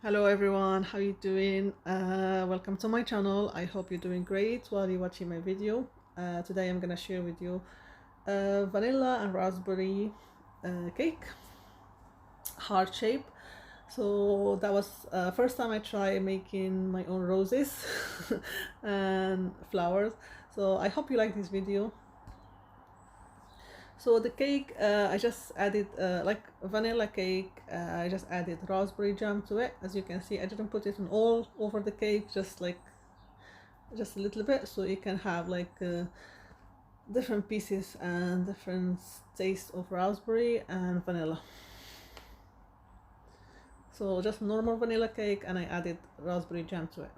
Hello everyone, how you doing? Welcome to my channel. I hope you're doing great while you're watching my video. Today I'm gonna share with you vanilla and raspberry cake, heart shape. So that was first time I tried making my own roses and flowers. So I hope you like this video. So the cake, I just added like vanilla cake. I just added raspberry jam to it. As you can see, I didn't put it on all over the cake, just a little bit, so you can have like different pieces and different taste of raspberry and vanilla. So just normal vanilla cake, and I added raspberry jam to it.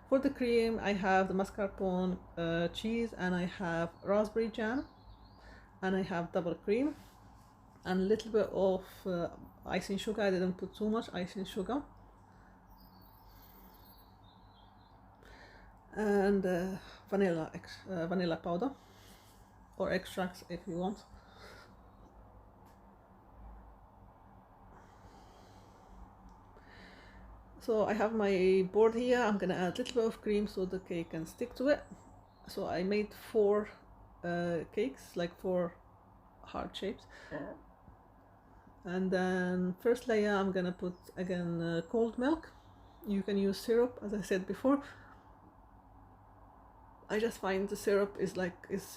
For the cream, I have the mascarpone cheese, and I have raspberry jam, and I have double cream and a little bit of icing sugar. I didn't put too much icing sugar, and vanilla powder or extracts if you want. So I have my board here. I'm gonna add a little bit of cream so the cake can stick to it. So I made four cakes, like four heart shapes. And then first layer I'm gonna put again cold milk. You can use syrup, as I said before. I just find the syrup is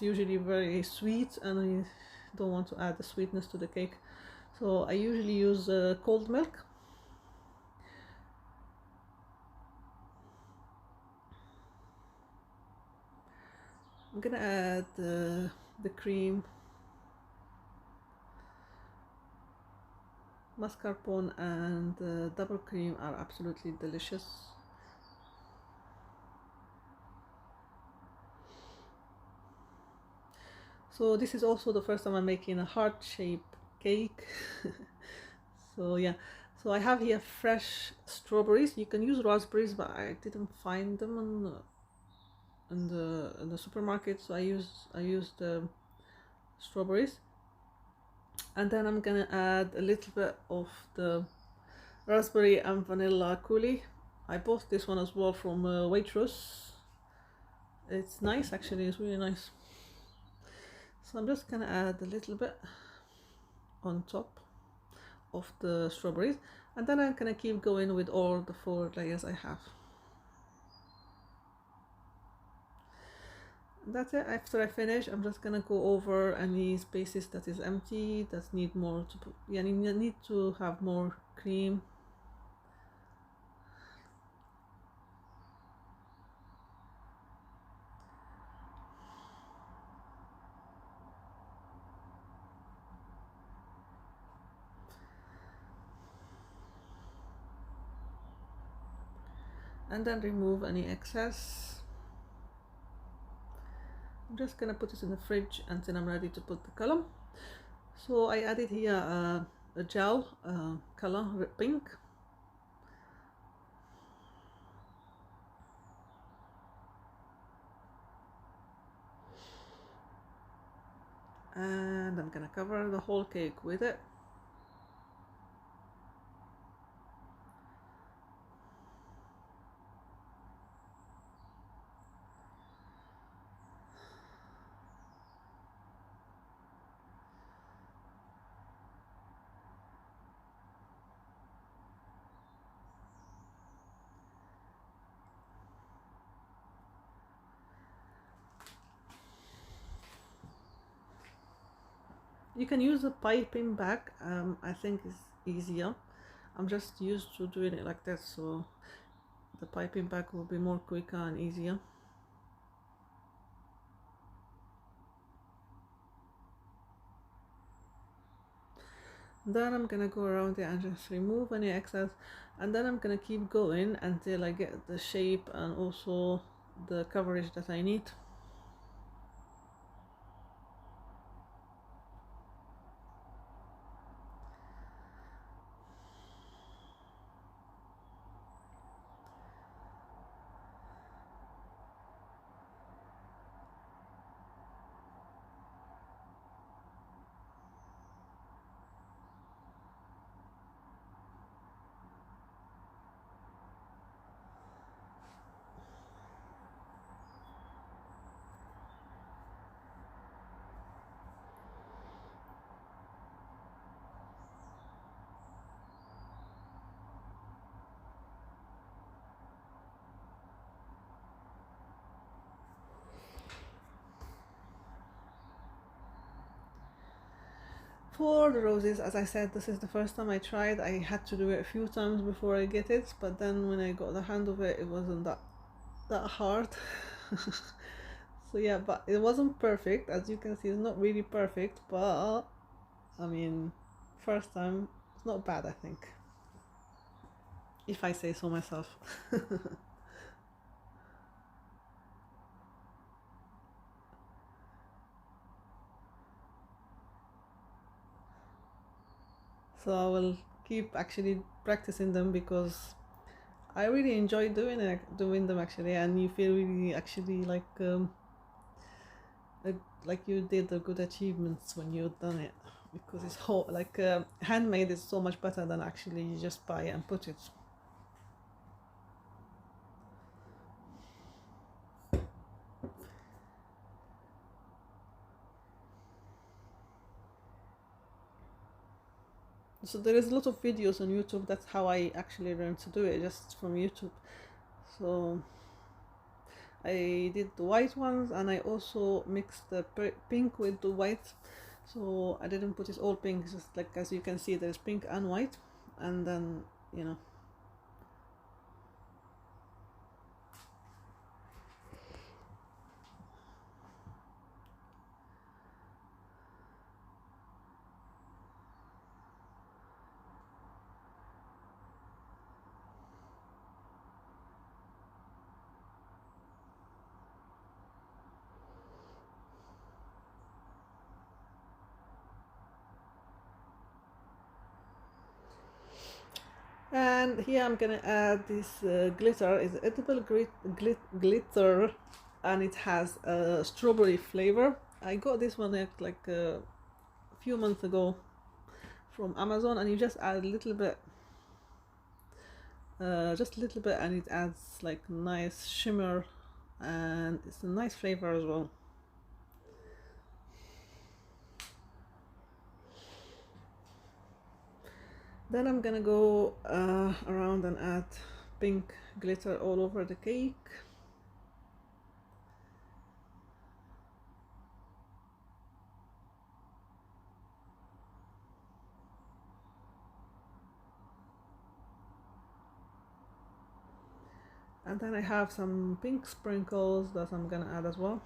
usually very sweet, and I don't want to add the sweetness to the cake. So I usually use cold milk. I'm gonna add the cream, mascarpone and double cream are absolutely delicious. So this is also the first time I'm making a heart shape cake. So yeah, so I have here fresh strawberries. You can use raspberries, but I didn't find them in the supermarket, so I used strawberries. And then I'm gonna add a little bit of the raspberry and vanilla coulis. I bought this one as well from Waitrose. It's nice, actually, it's really nice. So I'm just gonna add a little bit on top of the strawberries, and then I'm gonna keep going with all the four layers I have. That's it. After I finish, I'm just gonna go over any spaces that is empty, that need more to put, yeah, need to have more cream. And then remove any excess. I'm just gonna put it in the fridge until I'm ready to put the color. So I added here a gel color, pink. And I'm gonna cover the whole cake with it. You can use a piping bag, I think is easier. I'm just used to doing it like that, so the piping bag will be more quicker and easier. Then I'm gonna go around it and just remove any excess, and then I'm gonna keep going until I get the shape and also the coverage that I need. For the roses, as I said, this is the first time I tried. I had to do it a few times before I get it, but then when I got the hand of it, it wasn't that hard. So yeah, but it wasn't perfect. As you can see, it's not really perfect, but I mean, first time, it's not bad, I think, if I say so myself. So I will keep actually practicing them because I really enjoy doing them actually, and you feel really actually like you did the good achievements when you've done it, because it's handmade is so much better than actually you just buy it and put it. So there is a lot of videos on YouTube. That's how I actually learned to do it, just from YouTube. So I did the white ones, and I also mixed the pink with the white. So I didn't put it all pink, just like as you can see, there's pink and white, and then you know. And here I'm gonna add this glitter. It's edible glitter, and it has a strawberry flavor. I got this one like a few months ago from Amazon, and you just add a little bit, just a little bit, and it adds like nice shimmer, and it's a nice flavor as well. Then I'm gonna go around and add pink glitter all over the cake. And then I have some pink sprinkles that I'm gonna add as well.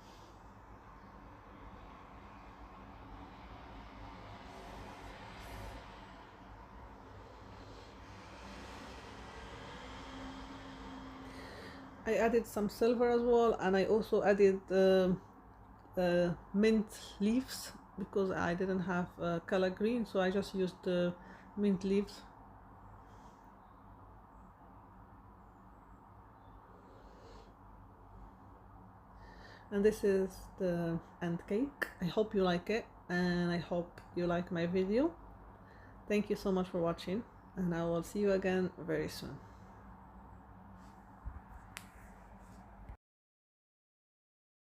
I added some silver as well, and I also added mint leaves because I didn't have color green, so I just used the mint leaves. And this is the end cake. I hope you like it, and I hope you like my video. Thank you so much for watching, and I will see you again very soon.